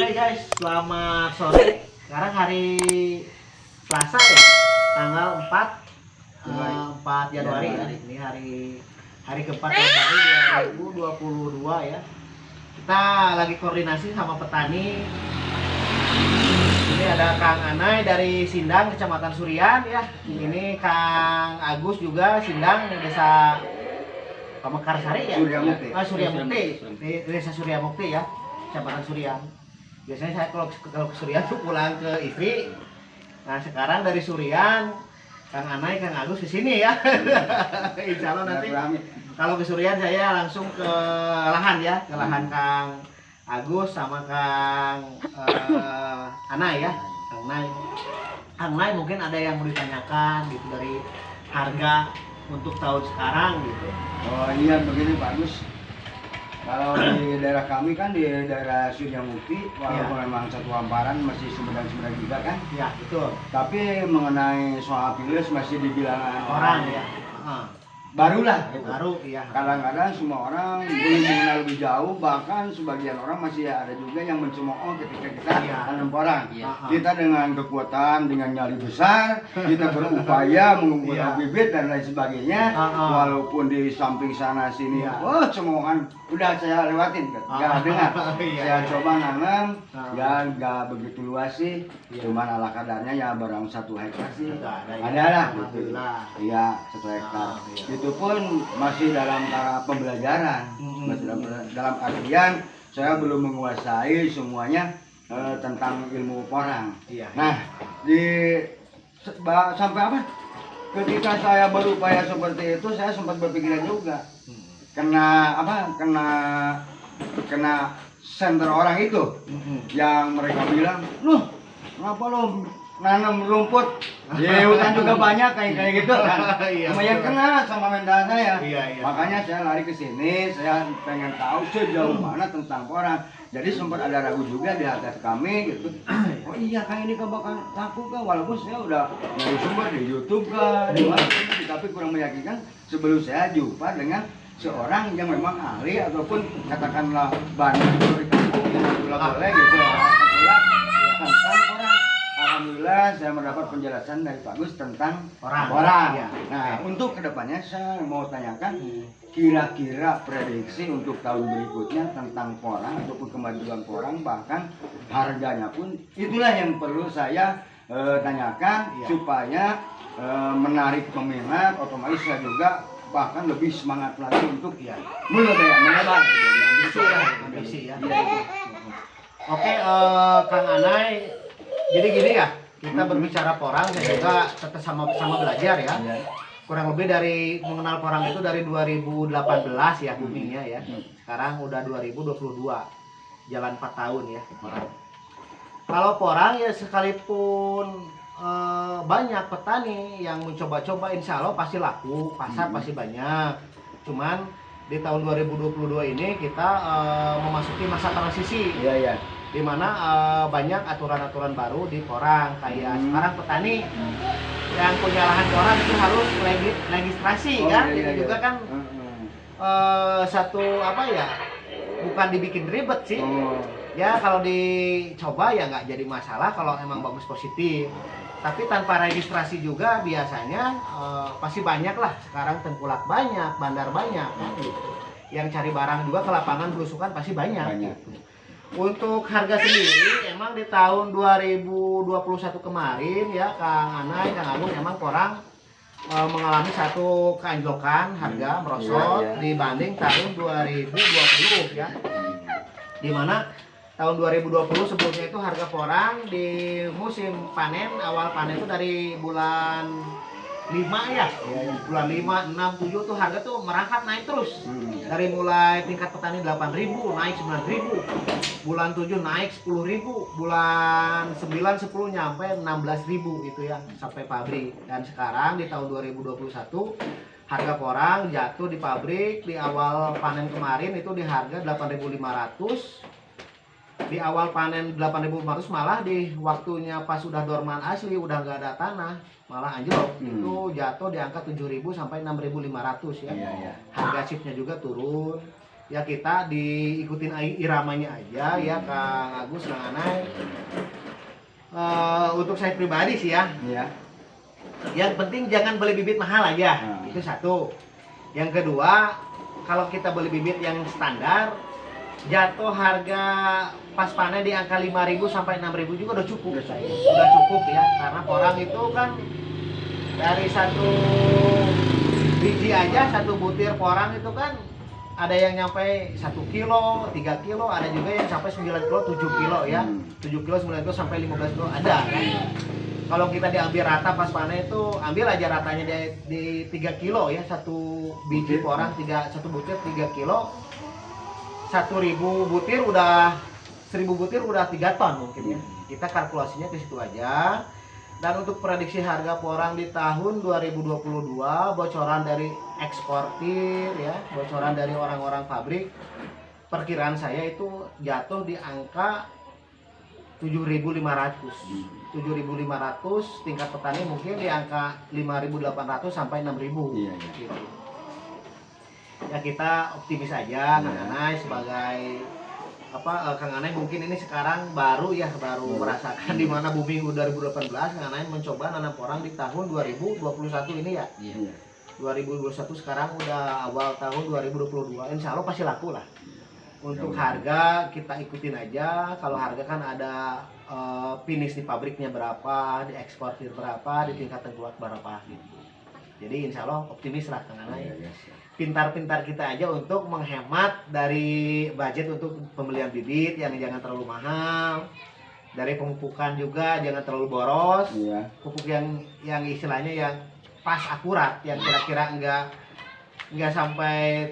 Oke guys, selamat sore. Sekarang hari Selasa ya, tanggal 4 Januari ya. Ini hari keempat Januari 2022 ya. Kita lagi koordinasi sama petani. Ini ada Kang Anai dari Sindang, Kecamatan Surian ya. Ini Kang Agus juga Sindang, Desa Pamekarsari ya. Suryamukti. Desa Suryamukti ya, Kecamatan Surian. Biasanya saya kalau ke Surian tuh pulang ke istri. Nah sekarang dari Surian, Kang Anai, Kang Agus ke sini ya. Insya Allah nanti kalau ke Surian saya langsung ke lahan ya, ke lahan Kang Agus sama Kang Anai ya. Kang Anai mungkin ada yang mau ditanyakan gitu dari harga untuk tahun sekarang gitu. Oh iya begini Pak Agus. Kalau di daerah kami kan di daerah Suryamukti, walaupun memang satu hamparan masih Sumedang-Sumedang juga kan. Ya betul. Tapi mengenai soal pilih masih dibilang Orang ya. Barulah gitu. Baru iya. Kadang-kadang semua orang belum mengenal lebih jauh, bahkan sebagian orang masih ada juga yang mencemooh ketika kita tanam porang. Kita dengan kekuatan, dengan nyali besar, kita berupaya mengumpulkan bibit dan lain sebagainya. Walaupun di samping sana sini, cemoohan udah saya lewatin, nggak dengar. Saya coba nanam, ya nggak begitu luas sih, cuman ala kadarnya ya barang 1 hektar sih. Ada lah, gitu. Iya 1 hektar. Itu pun masih dalam tahap pembelajaran, masih dalam artian saya belum menguasai semuanya tentang ilmu porang. Nah, sampai apa? Ketika saya berupaya seperti itu, saya sempat berpikiran juga. Kena senter orang itu yang mereka bilang, "Loh, kenapa lo nanam rumput di hutan juga banyak kayak gitu kan?" Lumayan kena sama mental saya. Makanya saya lari ke sini, saya pengen tahu sejauh mana tentang porang. Jadi sempat ada ragu juga di hati kami gitu. Oh iya, kayak ini kan bakal laku kan, walaupun saya udah dari sumber di YouTube kan, di mana, tapi kurang meyakinkan sebelum saya jumpa dengan seorang yang memang ahli ataupun katakanlah bandar di kampung yang boleh gitu ya. Tentang porang. Alhamdulillah saya mendapat penjelasan dari Pak Gus tentang porang. Nah, untuk kedepannya saya mau tanyakan kira-kira prediksi untuk tahun berikutnya tentang porang ataupun kemajuan porang, bahkan harganya pun itulah yang perlu saya tanyakan supaya menarik peminat, otomatis saya juga bahkan lebih semangat lagi untuk melebar. Ambisi ya. Oke, Kang Anai. Jadi gini ya, kita berbicara porang, saya juga tetap sama-sama belajar ya. Kurang lebih dari mengenal porang itu dari 2018 ya boomingnya ya. Sekarang udah 2022, jalan 4 tahun ya porang. Kalau porang ya sekalipun banyak petani yang mencoba-coba, insya Allah pasti laku, pasar pasti banyak. Cuman di tahun 2022 ini kita memasuki masa transisi. Di mana banyak aturan-aturan baru di porang, kayak sekarang petani yang punya lahan porang itu harus registrasi kan. Itu juga kan satu apa ya, bukan dibikin ribet sih. Ya kalau dicoba ya nggak jadi masalah kalau emang bagus positif. Tapi tanpa registrasi juga biasanya pasti banyak lah. Sekarang tengkulak banyak, bandar banyak kan gitu. Yang cari barang juga ke lapangan belusukan pasti banyak. Untuk harga sendiri emang di tahun 2021 kemarin ya Kang Anai, Kang Agung, emang porang mengalami satu keanjlokan harga merosot dibanding tahun 2020 ya. Dimana tahun 2020 sebelumnya itu harga porang di musim panen, awal panen itu dari bulan 5 ya, bulan 5, 6, 7 tuh harga tuh merangkak naik terus. Dari mulai tingkat petani 8.000 naik 9.000, bulan 7 naik 10.000, bulan 9, 10 nyampe 16.000 itu ya sampai pabrik. Dan sekarang di tahun 2021 harga porang jatuh di pabrik di awal panen kemarin itu di harga 8.500. Di awal panen 8.500 malah di waktunya pas sudah dorman asli, udah nggak ada tanah, malah anjlok. Itu jatuh di angka 7.000 sampai 6.500 ya. Harga chipnya juga turun. ya kita diikutin iramanya aja ya Kang Agus, Kang Anai. Untuk saya pribadi sih ya, yang penting jangan beli bibit mahal aja, itu satu. Yang kedua, kalau kita beli bibit yang standar, jatuh harga pas panen di angka 5.000 sampai 6.000 juga udah cukup. Udah cukup ya, karena porang itu kan dari satu biji aja, satu butir porang itu kan ada yang nyampe 1 kilo, 3 kilo, ada juga yang sampai 9 kilo, 7 kilo ya. 7 kilo, 9 kilo sampai 15 kilo ada kan. Kalau kita diambil rata pas panen itu, ambil aja ratanya di 3 kilo ya, satu biji porang, satu butir 3 kilo. 1.000 butir udah 1.000 butir udah 3 ton mungkin ya. Kita kalkulasinya ke situ aja. Dan untuk prediksi harga porang di tahun 2022, bocoran dari eksportir ya, bocoran dari orang-orang pabrik, perkiraan saya itu jatuh di angka 7.500. 7.500, tingkat petani mungkin di angka 5.800 sampai 6.000. Gitu. Ya kita optimis aja, Kang Anai sebagai Kang Anai mungkin ini sekarang baru merasakan di mana bumi 2018. Kang Anai mencoba nanam porang di tahun 2021 ini ya. 2021 sekarang udah awal tahun 2022. Insya Allah pasti laku lah. Untuk harga kita ikutin aja. Kalau harga kan ada finish di pabriknya berapa, di eksportir berapa, di tingkat tengkulak berapa gitu. Jadi insya Allah optimis lah Kang Anai. Pintar-pintar kita aja untuk menghemat dari budget untuk pembelian bibit yang jangan terlalu mahal, dari pemupukan juga jangan terlalu boros, pupuk yang istilahnya yang pas akurat, yang kira-kira enggak sampai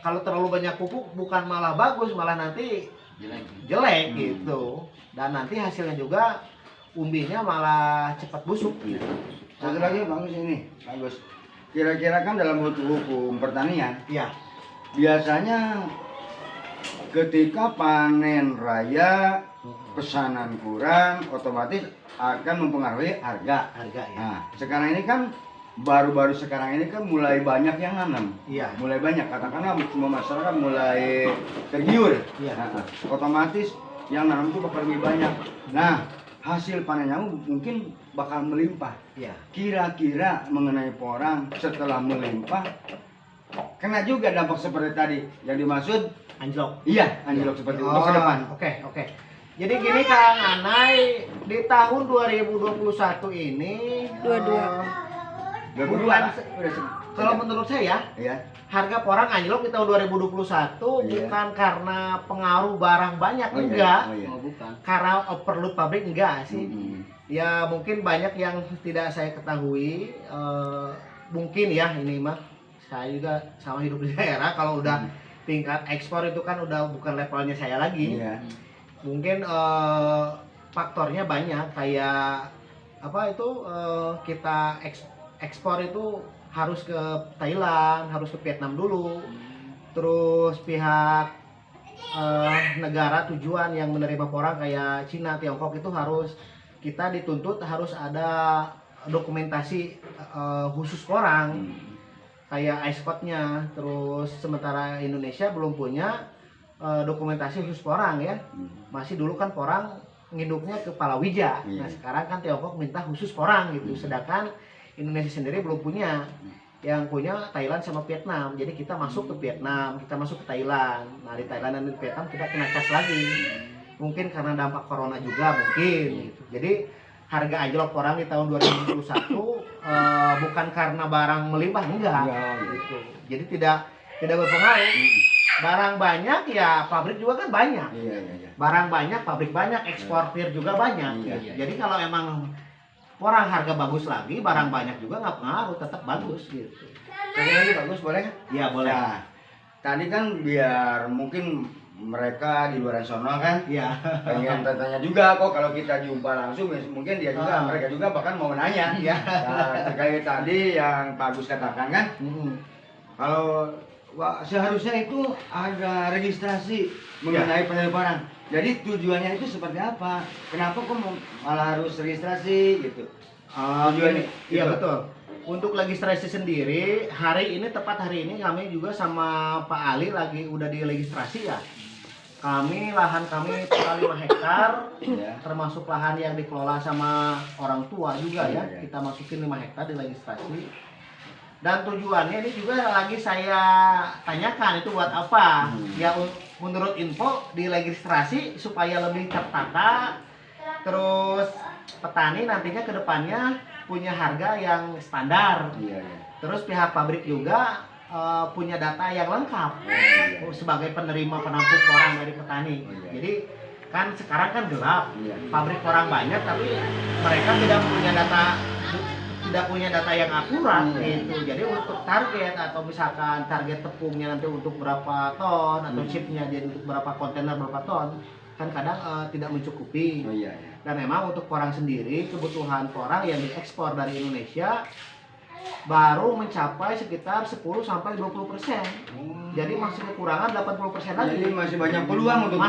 kalau terlalu banyak pupuk bukan malah bagus, malah nanti jelek gitu, dan nanti hasilnya juga umbinya malah cepat busuk gitu. Satu lagi bagus ini, bagus. Kira-kira kan dalam hukum pertanian, biasanya ketika panen raya pesanan kurang, otomatis akan mempengaruhi harga. Nah, sekarang ini kan baru-baru sekarang ini kan mulai banyak yang nanam, mulai banyak, katakanlah semua masyarakat mulai tergiur, otomatis yang nanam itu bakal lebih banyak. Nah, hasil panennya mungkin bakal melimpah. Kira-kira mengenai porang setelah melimpah, kena juga dampak seperti tadi yang dimaksud anjlok. Anjlok seperti itu ke depan. Oke. Jadi gini Kang Anai, di tahun 2021 ini 22. Kalau menurut saya harga porang anjlok di tahun 2021 bukan karena pengaruh barang banyak, enggak. Bukan. Karena overload pabrik enggak sih. Ya mungkin banyak yang tidak saya ketahui, mungkin ya ini mah saya juga sama hidup di daerah, kalau udah tingkat ekspor itu kan udah bukan levelnya saya lagi. Mungkin faktornya banyak, kayak kita ekspor itu harus ke Thailand, harus ke Vietnam dulu, terus pihak negara tujuan yang menerima porang kayak Cina, Tiongkok itu kita dituntut harus ada dokumentasi khusus porang kayak iSpot-nya. Terus sementara Indonesia belum punya dokumentasi khusus porang ya. Masih dulu kan porang ngidupnya ke palawija. Nah sekarang kan Tiongkok minta khusus porang gitu, sedangkan Indonesia sendiri belum punya. Yang punya Thailand sama Vietnam. Jadi kita masuk ke Vietnam, kita masuk ke Thailand. Nah di Thailand dan di Vietnam kita kena cas lagi. Mungkin karena dampak corona juga mungkin gitu. Jadi harga anjlok porang di tahun 2021 bukan karena barang melimpah, enggak gitu. Jadi tidak berpengaruh. Barang banyak ya pabrik juga kan banyak. Barang banyak, pabrik banyak, eksportir juga banyak. Jadi kalau emang porang harga bagus lagi, barang banyak juga nggak pengaruh, tetap bagus gitu. Sekali lagi bagus, boleh? Ya boleh. Nah, tadi kan biar mungkin mereka di luar sana kan, pengen tanya juga kok kalau kita jumpa langsung, mungkin dia juga, mereka juga bahkan mau nanya. Nah, terkait tadi yang Pak Agus katakan kan, kalau seharusnya itu ada registrasi mengenai penjualan barang. Jadi tujuannya itu seperti apa? Kenapa kok malah harus registrasi gitu? Tujuannya, iya betul. Untuk registrasi sendiri, hari ini tepat hari ini kami juga sama Pak Ali lagi udah di registrasi ya. Lahan kami total 5 hektar, termasuk lahan yang dikelola sama orang tua juga ya. Kita masukin 5 hektar di registrasi. Dan tujuannya ini juga lagi saya tanyakan itu buat apa? Ya menurut info di registrasi supaya lebih tertata, terus petani nantinya ke depannya punya harga yang standar. Terus pihak pabrik juga punya data yang lengkap sebagai penerima penampung orang dari petani. Jadi kan sekarang kan gelap, pabrik orang banyak tapi mereka tidak punya data yang akurat gitu. Jadi untuk target atau misalkan target tepungnya nanti untuk berapa ton atau chipnya jadi untuk berapa kontainer berapa ton kan kadang tidak mencukupi. Dan memang untuk porang sendiri kebutuhan porang yang diekspor dari Indonesia baru mencapai sekitar 10-20%. Jadi masih kekurangan 80% lagi. Jadi masih banyak peluang untuk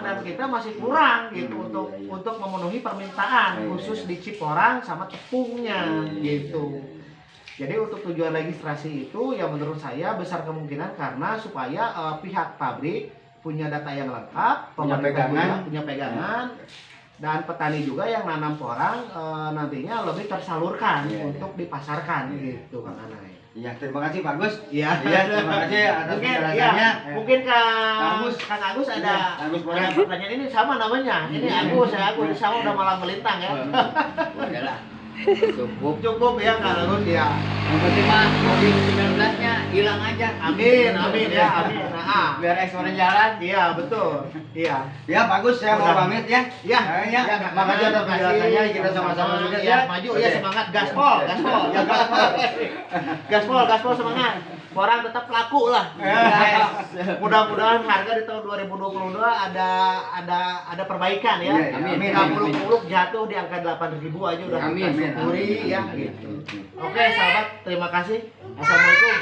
dan kita masih kurang gitu untuk memenuhi permintaan khusus di chip porang sama tepungnya gitu. Jadi untuk tujuan registrasi itu ya menurut saya besar kemungkinan karena supaya pihak pabrik punya data yang lengkap, pemerintah punya pegangan, dan petani juga yang nanam porang nantinya lebih tersalurkan untuk dipasarkan gitu Kang Anai. Iya, terima kasih Pak Agus. Iya, terima kasih atas penjelasannya. Mungkin Kang Agus ada pertanyaan ini sama namanya. Ini Agus sama udah malah melintang ya. Udahlah. Cukup ya Kang Agus ya. Yang penting mah COVID-19-nya hilang aja. Amin ya, amin. Biar ekspornya jalan. Iya, betul. Iya. Ya, Pak Agus, saya mau pamit ya. Iya. Makasih atas penjelasannya. Kita sama-sama sukses ya. Maju ya, semangat gaspol. Ya gaspol semangat. Porang tetap laku lah. Mudah-mudahan harga di tahun 2022 ada perbaikan ya. Amin. Muluk-muluk jatuh di angka 8.000 aja udah Amin. syukuri ya gitu. Oke, sahabat, terima kasih. Assalamualaikum.